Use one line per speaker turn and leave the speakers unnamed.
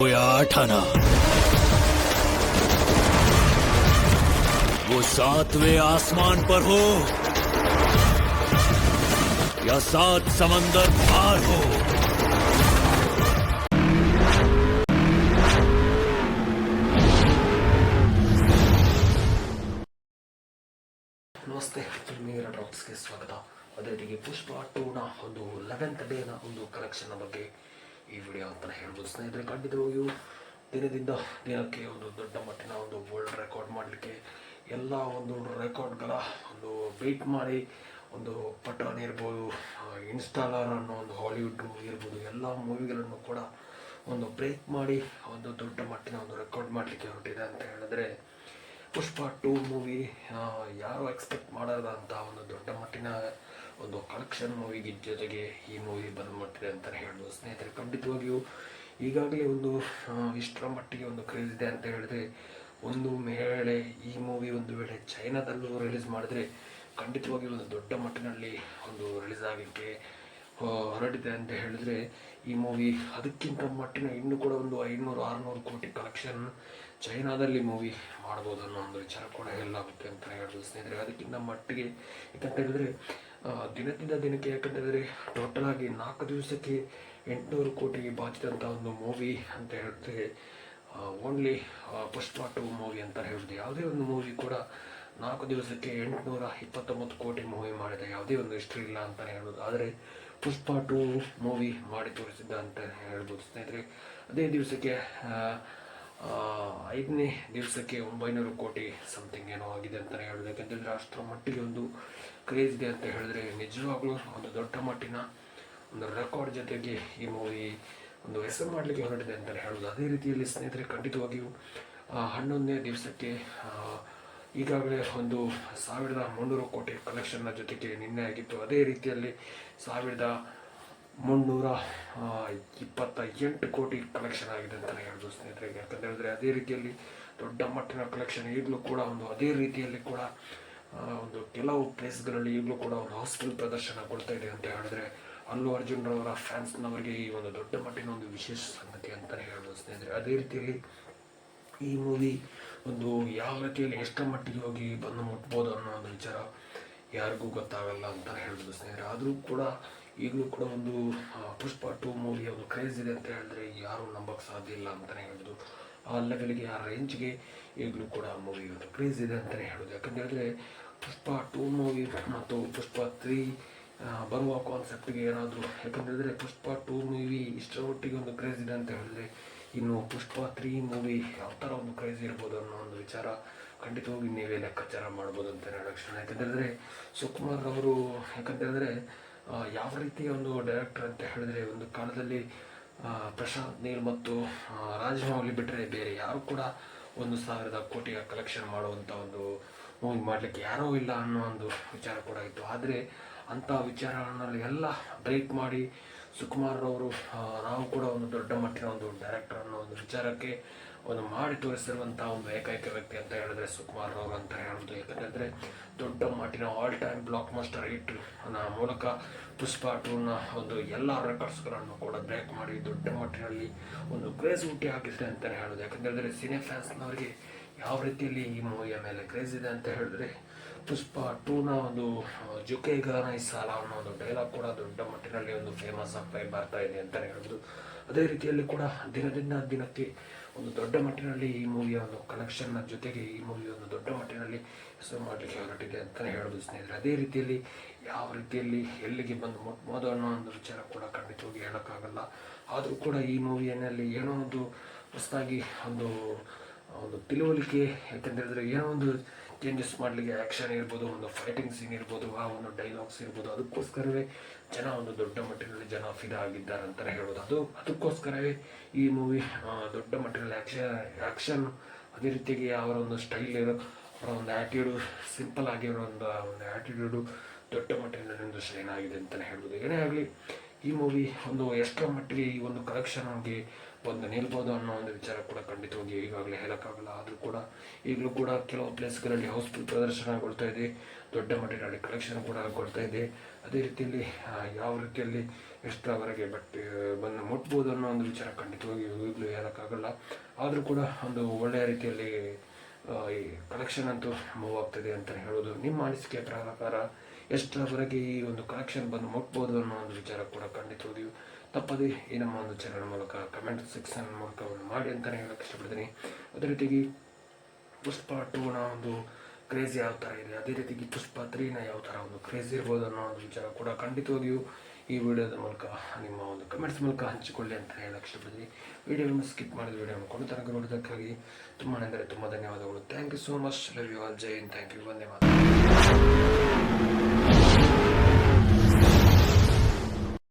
या आठाना वो सातवें आसमान पर हो या सात समंदर पार हो।
ನಮಸ್ತೆ, ಫಿಲ್ಮಿಯರ ಟಾಕ್ಸ್ಗೆ ಸ್ವಾಗತ. ಅದೇ ರೀತಿಗೆ ಪುಷ್ಪ 2ನ ಒಂದು 11th ಡೇನ ಒಂದು ಕಲೆಕ್ಷನ್ ಬಗ್ಗೆ ಈ ವಿಡಿಯೋ ಅಂತಲೇ ಹೇಳ್ಬೋದು ಸ್ನೇಹಿತರೆ. ಖಂಡಿತವಾಗಿಯೂ ದಿನದಿಂದ ದಿನಕ್ಕೆ ಒಂದು ದೊಡ್ಡ ಮಟ್ಟಿನ ಒಂದು ವರ್ಲ್ಡ್ ರೆಕಾರ್ಡ್ ಮಾಡಲಿಕ್ಕೆ ಎಲ್ಲ ಒಂದು ರೆಕಾರ್ಡ್ಗಳ ಒಂದು ಬೀಟ್ ಮಾಡಿ ಒಂದು ಪಠಾನ್ ಇರ್ಬೋದು, ಇನ್ಸ್ಟಾಲರ್ ಅನ್ನೋ ಒಂದು ಹಾಲಿವುಡ್ ಮೂವಿ ಇರ್ಬೋದು, ಎಲ್ಲ ಮೂವಿಗಳನ್ನು ಕೂಡ ಒಂದು ಬ್ರೇಕ್ ಮಾಡಿ ಒಂದು ದೊಡ್ಡ ಮಟ್ಟಿನ ಒಂದು ರೆಕಾರ್ಡ್ ಮಾಡಲಿಕ್ಕೆ ಹೊರಟಿದೆ ಅಂತ ಹೇಳಿದ್ರೆ ಪುಷ್ಪ 2 ಮೂವಿ ಯಾರು ಎಕ್ಸ್ಪೆಕ್ಟ್ ಮಾಡದಂಥ ಒಂದು ದೊಡ್ಡ ಮಟ್ಟಿನ ಒಂದು ಕಲೆಕ್ಷನ್ ಮೂವಿಗೆ ಜೊತೆಗೆ ಈ ಮೂವಿ ಬಂದ್ಬಿಟ್ಟಿದೆ ಅಂತಲೇ ಹೇಳ್ಬೋದು ಸ್ನೇಹಿತರೆ. ಖಂಡಿತವಾಗಿಯೂ ಈಗಾಗಲೇ ಒಂದು ಇಷ್ಟರ ಮಟ್ಟಿಗೆ ಒಂದು ಕ್ರೇಜ್ ಇದೆ ಅಂತ ಹೇಳಿದ್ರೆ, ಒಂದು ವೇಳೆ ಈ ಮೂವಿ ಒಂದು ವೇಳೆ ಚೈನಾದಲ್ಲೂ ರಿಲೀಸ್ ಮಾಡಿದ್ರೆ ಖಂಡಿತವಾಗಿಯೂ ಒಂದು ದೊಡ್ಡ ಮಟ್ಟಿನಲ್ಲಿ ಒಂದು ರಿಲೀಸ್ ಆಗಲಿಕ್ಕೆ ಹೊರಟಿದೆ ಅಂತ ಹೇಳಿದ್ರೆ ಈ ಮೂವಿ ಅದಕ್ಕಿಂತ ಮಟ್ಟಿನ ಇನ್ನೂ ಕೂಡ ಒಂದು 500-600 ಕೋಟಿ ಕಲೆಕ್ಷನ್ ಚೈನಾದಲ್ಲಿ ಮೂವಿ ಮಾಡ್ಬೋದು ಅನ್ನೋ ಒಂದು ವಿಚಾರ ಕೂಡ ಹೇಳಲಾಗುತ್ತೆ ಅಂತ ಹೇಳ್ಬೋದು ಸ್ನೇಹಿತರೆ. ಅದಕ್ಕಿಂತ ಮಟ್ಟಿಗೆ ಯಾಕಂತ ಹೇಳಿದ್ರೆ ದಿನದಿಂದ ದಿನಕ್ಕೆ ಯಾಕಂತ ಹೇಳಿದ್ರೆ ಟೋಟಲ್ ಆಗಿ 4 ದಿವಸಕ್ಕೆ 800 ಕೋಟಿಗೆ ಬಾಚಿದಂಥ ಒಂದು ಮೂವಿ ಅಂತ ಹೇಳಿದ್ರೆ ಓನ್ಲಿ ಪುಷ್ಪ 2 ಮೂವಿ ಅಂತ ಹೇಳ್ಬೋದು. ಯಾವುದೇ ಒಂದು ಮೂವಿ ಕೂಡ 4 ದಿವಸಕ್ಕೆ 829 ಕೋಟಿ ಮೂವಿ ಮಾಡಿದ ಯಾವುದೇ ಒಂದು ಹಿಸ್ಟ್ರಿ ಇಲ್ಲ ಅಂತಲೇ ಹೇಳ್ಬೋದು. ಆದರೆ ಪುಷ್ಪ 2 ಮೂವಿ ಮಾಡಿ ತೋರಿಸಿದ್ದ ಅಂತ ಹೇಳ್ಬೋದು ಸ್ನೇಹಿತರೆ. ಅದೇ ದಿವಸಕ್ಕೆ 5ನೇ ದಿವಸಕ್ಕೆ 900 ಕೋಟಿ ಸಮಥಿಂಗ್ ಏನೋ ಆಗಿದೆ ಅಂತಲೇ ಹೇಳೋದು. ಯಾಕಂತಂದರೆ ಅಷ್ಟರ ಮಟ್ಟಿಗೆ ಒಂದು ಕ್ರೇಜ್ ಇದೆ ಅಂತ ಹೇಳಿದ್ರೆ ನಿಜವಾಗ್ಲೂ ಒಂದು ದೊಡ್ಡ ಮಟ್ಟಿನ ಒಂದು ರೆಕಾರ್ಡ್ ಜೊತೆಗೆ ಈ ಮೂವಿ ಒಂದು ಹೆಸರು ಮಾಡಲಿಕ್ಕೆ ಹೊರಟಿದೆ ಅಂತಲೇ ಹೇಳೋದು. ಅದೇ ರೀತಿಯಲ್ಲಿ ಸ್ನೇಹಿತರೆ ಖಂಡಿತವಾಗಿಯೂ 11ನೇ ದಿವಸಕ್ಕೆ ಈಗಾಗಲೇ ಒಂದು 1300 ಕೋಟಿ ಕಲೆಕ್ಷನ್ನ ಜೊತೆಗೆ ನಿನ್ನೆ ಆಗಿತ್ತು. ಅದೇ ರೀತಿಯಲ್ಲಿ 1328 ಕೋಟಿ ಕಲೆಕ್ಷನ್ ಆಗಿದೆ ಅಂತಲೇ ಹೇಳ್ಬೋದು ಸ್ನೇಹಿತರೆ. ಯಾಕಂತ ಹೇಳಿದ್ರೆ ಅದೇ ರೀತಿಯಲ್ಲಿ ದೊಡ್ಡ ಮಟ್ಟಿನ ಕಲೆಕ್ಷನ್ ಈಗಲೂ ಕೂಡ ಒಂದು ಅದೇ ರೀತಿಯಲ್ಲಿ ಕೂಡ ಒಂದು ಕೆಲವು ಪ್ಲೇಸ್ಗಳಲ್ಲಿ ಈಗಲೂ ಕೂಡ ಒಂದು ಹೌಸ್ಫುಲ್ ಪ್ರದರ್ಶನಗೊಳ್ತಾ ಇದೆ ಅಂತ ಹೇಳಿದ್ರೆ ಅಲ್ಲು ಅರ್ಜುನ್ ರವರ ಫ್ಯಾನ್ಸ್ನವರಿಗೆ ಈ ಒಂದು ದೊಡ್ಡ ಮಟ್ಟಿನ ಒಂದು ವಿಶೇಷ ಸಂಗತಿ ಅಂತಲೇ ಹೇಳ್ಬೋದು ಸ್ನೇಹಿತರೆ. ಅದೇ ರೀತಿಯಲ್ಲಿ ಈ ಮೂವಿ ಒಂದು ಯಾವ ರೀತಿಯಲ್ಲಿ ಎಷ್ಟರ ಮಟ್ಟಿಗೆ ಹೋಗಿ ಬಂದು ಮುಟ್ಬೋದು ಅನ್ನೋ ಒಂದು ವಿಚಾರ ಯಾರಿಗೂ ಗೊತ್ತಾಗಲ್ಲ ಅಂತಲೇ ಹೇಳ್ಬೋದು ಸ್ನೇಹಿತರೆ. ಆದರೂ ಕೂಡ ಈಗಲೂ ಕೂಡ ಒಂದು ಪುಷ್ಪ 2 ಮೂವಿಯ ಒಂದು ಕ್ರೇಜ್ ಇದೆ ಅಂತ ಹೇಳಿದ್ರೆ ಯಾರೂ ನಂಬಕ್ಕೆ ಸಾಧ್ಯ ಇಲ್ಲ ಅಂತಲೇ ಹೇಳ್ಬೋದು. ಆ ಲೆವೆಲ್ಗೆ ಆ ರೇಂಜ್ಗೆ ಈಗಲೂ ಕೂಡ ಮೂವಿ ಒಂದು ಕ್ರೇಜ್ ಇದೆ ಅಂತಲೇ ಹೇಳೋದು. ಯಾಕಂತ ಹೇಳಿದ್ರೆ ಪುಷ್ಪ 2 ಮೂವಿ ಮತ್ತು ಪುಷ್ಪ 3 ಬರುವ ಕಾನ್ಸೆಪ್ಟ್ಗೆ ಏನಾದರೂ, ಯಾಕಂತೇಳಿದ್ರೆ ಪುಷ್ಪ 2 ಮೂವಿ ಇಷ್ಟರ ಮಟ್ಟಿಗೆ ಒಂದು ಕ್ರೇಜ್ ಇದೆ ಅಂತ ಹೇಳಿದ್ರೆ ಇನ್ನು ಪುಷ್ಪ 3 ಮೂವಿ ಯಾವ ಥರ ಒಂದು ಕ್ರೇಜ್ ಇರ್ಬೋದು ಅನ್ನೋ ಒಂದು ವಿಚಾರ ಖಂಡಿತವಾಗಿ ನೀವೇ ಲೆಕ್ಕಾಚಾರ ಮಾಡ್ಬೋದು ಅಂತ ಹೇಳೋಕ್ಷಣ. ಯಾಕಂತೇಳಿದ್ರೆ ಸುಕುಮಾರ್ ಅವರು ಯಾಕಂತೇಳಿದ್ರೆ ಯಾವ ರೀತಿಯ ಒಂದು ಡೈರೆಕ್ಟರ್ ಅಂತ ಹೇಳಿದ್ರೆ ಒಂದು ಕಾಲದಲ್ಲಿ ಪ್ರಶಾಂತ್ ನೀಲ್ ಮತ್ತು ರಾಜಮೌಳಿ ಬಿಟ್ಟರೆ ಬೇರೆ ಯಾರು ಕೂಡ 1000 ಕೋಟಿಯ ಕಲೆಕ್ಷನ್ ಮಾಡುವಂಥ ಒಂದು ಮೂವಿ ಮಾಡಲಿಕ್ಕೆ ಯಾರೂ ಇಲ್ಲ ಅನ್ನೋ ಒಂದು ವಿಚಾರ ಕೂಡ ಇತ್ತು. ಆದರೆ ಅಂಥ ವಿಚಾರಗಳಲ್ಲಿ ಎಲ್ಲ ಬ್ರೇಕ್ ಮಾಡಿ ಸುಕುಮಾರ್ ಅವರು ನಾವು ಕೂಡ ಒಂದು ದೊಡ್ಡ ಮಟ್ಟಿನ ಒಂದು ಡೈರೆಕ್ಟರ್ ಅನ್ನೋ ಒಂದು ವಿಚಾರಕ್ಕೆ ಒಂದು ಮಾಡಿ ತೋರಿಸಿರುವಂಥ ಒಂದು ಏಕೈಕ ವ್ಯಕ್ತಿ ಅಂತ ಹೇಳಿದ್ರೆ ಸುಕುಮಾರ್ ಅವರು ಅಂತ ಹೇಳೋದು. ಯಾಕಂತಂದರೆ ದೊಡ್ಡ ಮಟ್ಟಿನ all time block master hit ಮೂಲಕ ಪುಷ್ಪ 2ನ ಒಂದು ಎಲ್ಲ ರೆಕಾರ್ಡ್ಸ್ಗಳನ್ನು ಕೂಡ ಬ್ರೇಕ್ ಮಾಡಿ ದೊಡ್ಡ ಮಟ್ಟಿನಲ್ಲಿ ಒಂದು ಕ್ರೇಜ್ ಹುಟ್ಟಿ ಹಾಕಿದ್ರೆ ಅಂತಲೇ ಹೇಳೋದು. ಯಾಕಂತೇಳಿದ್ರೆ ಸಿನೆ ಫ್ಯಾನ್ಸ್ನವರಿಗೆ ಯಾವ ರೀತಿಯಲ್ಲಿ ಈ ಮೂವಿಯ ಮೇಲೆ ಕ್ರೇಜ್ ಇದೆ ಅಂತ ಹೇಳಿದ್ರೆ ಪುಷ್ಪ 2ನ ಒಂದು ಜುಕೇಗಾನ ಈ ಸಾಲ ಅನ್ನೋ ಒಂದು ಡೈಲಾಗ್ ಕೂಡ ದೊಡ್ಡ ಮಟ್ಟಿನಲ್ಲಿ ಒಂದು ಫೇಮಸ್ ಆಗ್ತಾ ಬರ್ತಾ ಇದೆ ಅಂತಲೇ ಹೇಳ್ಬೋದು. ಅದೇ ರೀತಿಯಲ್ಲಿ ಕೂಡ ದಿನದಿಂದ ದಿನಕ್ಕೆ ಒಂದು ದೊಡ್ಡ ಮಟ್ಟಿನಲ್ಲಿ ಈ ಮೂವಿಯ ಒಂದು ಕಲೆಕ್ಷನ್ನ ಜೊತೆಗೆ ಈ ಮೂವಿ ಒಂದು ದೊಡ್ಡ ಮಟ್ಟಿನಲ್ಲಿ ಹೆಸರು ಮಾಡಲಿಕ್ಕೆ ಹೊರಟಿದೆ ಅಂತಲೇ ಹೇಳ್ಬೋದು ಸ್ನೇಹಿತರೆ. ಅದೇ ರೀತಿಯಲ್ಲಿ ಯಾವ ರೀತಿಯಲ್ಲಿ ಎಲ್ಲಿಗೆ ಬಂದು ಮುಟ್ಬೋದು ಅನ್ನೋ ಒಂದು ವಿಚಾರ ಕೂಡ ಖಂಡಿತವಾಗಿ ಹೇಳೋಕ್ಕಾಗಲ್ಲ. ಆದರೂ ಕೂಡ ಈ ಮೂವಿಯಲ್ಲಿ ಏನೋ ಒಂದು ಹೊಸದಾಗಿ ಒಂದು ತಿಳುವಳಿಕೆ, ಯಾಕಂತೇಳಿದ್ರೆ ಏನೋ ಒಂದು ಚೇಂಜಸ್ ಮಾಡಲಿಕ್ಕೆ ಆ್ಯಕ್ಷನ್ ಇರ್ಬೋದು, ಒಂದು ಫೈಟಿಂಗ್ ಸೀನ್ ಇರ್ಬೋದು, ಆ ಒಂದು ಡೈಲಾಗ್ಸ್ ಇರ್ಬೋದು, ಅದಕ್ಕೋಸ್ಕರವೇ ಜನ ಒಂದು ದೊಡ್ಡ ಮಟ್ಟಿನಲ್ಲಿ ಜನ ಫಿದಾ ಆಗಿದ್ದಾರೆ ಅಂತಲೇ ಹೇಳ್ಬೋದು. ಅದಕ್ಕೋಸ್ಕರವೇ ಈ ಮೂವಿ ದೊಡ್ಡ ಮಟ್ಟಿನಲ್ಲಿ ಆ್ಯಕ್ಷನ್ ಅದೇ ರೀತಿಯಾಗಿ ಅವರ ಒಂದು ಸ್ಟೈಲ್ ಇರೋ ಅವರ ಒಂದು ಆ್ಯಟಿಟ್ಯೂಡು ಸಿಂಪಲ್ ಆಗಿರೋ ಒಂದು ಆ್ಯಟಿಟ್ಯೂಡು ದೊಡ್ಡ ಮಟ್ಟಿನಲ್ಲಿ ಒಂದು ಶೈನ್ ಆಗಿದೆ ಅಂತಲೇ ಹೇಳ್ಬೋದು. ಏನೇ ಆಗಲಿ ಈ ಮೂವಿ ಒಂದು ಎಷ್ಟರ ಮಟ್ಟಿಗೆ ಈ ಒಂದು ಕಲೆಕ್ಷನ್ ನಮಗೆ ಒಂದು ನಿಲ್ಬೋದು ಅನ್ನೋ ಒಂದು ವಿಚಾರ ಕೂಡ ಖಂಡಿತವಾಗಿ ಈಗಾಗಲೇ ಹೇಳೋಕ್ಕಾಗಲ್ಲ. ಆದರೂ ಕೂಡ ಈಗಲೂ ಕೂಡ ಕೆಲವು ಪ್ಲೇಸ್ಗಳಲ್ಲಿ ಹೌಸ್ಫುಲ್ ಪ್ರದರ್ಶನಗೊಳ್ತಾ ಇದೆ, ದೊಡ್ಡ ಮಟ್ಟಿನಲ್ಲಿ ಕಲೆಕ್ಷನ್ ಕೂಡ ಕೊಡ್ತಾ ಇದೆ. ಅದೇ ರೀತಿಯಲ್ಲಿ ಯಾವ ರೀತಿಯಲ್ಲಿ ಎಷ್ಟರವರೆಗೆ ಬಂದು ಮುಟ್ಬೋದು ಅನ್ನೋ ಒಂದು ವಿಚಾರ ಖಂಡಿತವಾಗಿ ಈಗಲೂ ಹೇಳೋಕ್ಕಾಗಲ್ಲ. ಆದರೂ ಕೂಡ ಒಂದು ಒಳ್ಳೆಯ ರೀತಿಯಲ್ಲಿ ಈ ಕಲೆಕ್ಷನ್ ಅಂತೂ ಮೂವ್ ಆಗ್ತದೆ ಅಂತಲೇ ಹೇಳೋದು. ನಿಮ್ಮ ಅನಿಸಿಕೆ ಪ್ರಕಾರ ಎಷ್ಟರವರೆಗೆ ಈ ಒಂದು ಕಲೆಕ್ಷನ್ ಬಂದು ಮುಟ್ಬೋದು ಅನ್ನೋ ಒಂದು ವಿಚಾರ ಕೂಡ ಖಂಡಿತವಾಗಿಯೂ ತಪ್ಪದೆ ಈ ನಮ್ಮ ಒಂದು ಚಾನಲ್ ಮೂಲಕ ಕಮೆಂಟ್ ಸೆಕ್ಷನ್ ಮೂಲಕ ಮಾಡಿ ಅಂತಲೇ ಹೇಳೋಕ್ಕೆ ಇಷ್ಟಪಡ್ತೀನಿ. ಅದೇ ರೀತಿಯಾಗಿ ಪುಷ್ಪ 2ನ ಒಂದು ಕ್ರೇಜ್ ಯಾವ ಥರ ಇದೆ, ಅದೇ ರೀತಿಯಾಗಿ ಪುಷ್ಪ 3ನ ಯಾವ ಥರ ಒಂದು ಕ್ರೇಜ್ ಇರ್ಬೋದು ಅನ್ನೋ ಒಂದು ವಿಚಾರ ಕೂಡ ಖಂಡಿತವಾಗಿಯೂ ಈ ವಿಡಿಯೋದ ಮೂಲಕ ನಿಮ್ಮ ಒಂದು ಕಮೆಂಟ್ಸ್ ಮೂಲಕ ಹಂಚಿಕೊಳ್ಳಿ ಅಂತ ಹೇಳೋಕ್ಕೆ ಇಷ್ಟಪಡ್ತೀನಿ. ವಿಡಿಯೋವನ್ನು ಸ್ಕಿಪ್ ಮಾಡಿದ ವಿಡಿಯೋನ ಕೊಂಡು ತನಕ ನೋಡೋದಕ್ಕಾಗಿ ತುಂಬ ಅಂದರೆ ತುಂಬ ಧನ್ಯವಾದಗಳು. Thank you so much. Love you all. ಜೈ ಹಿಂದ್. Thank you. ವಂದೇ ಮಾತರಂ.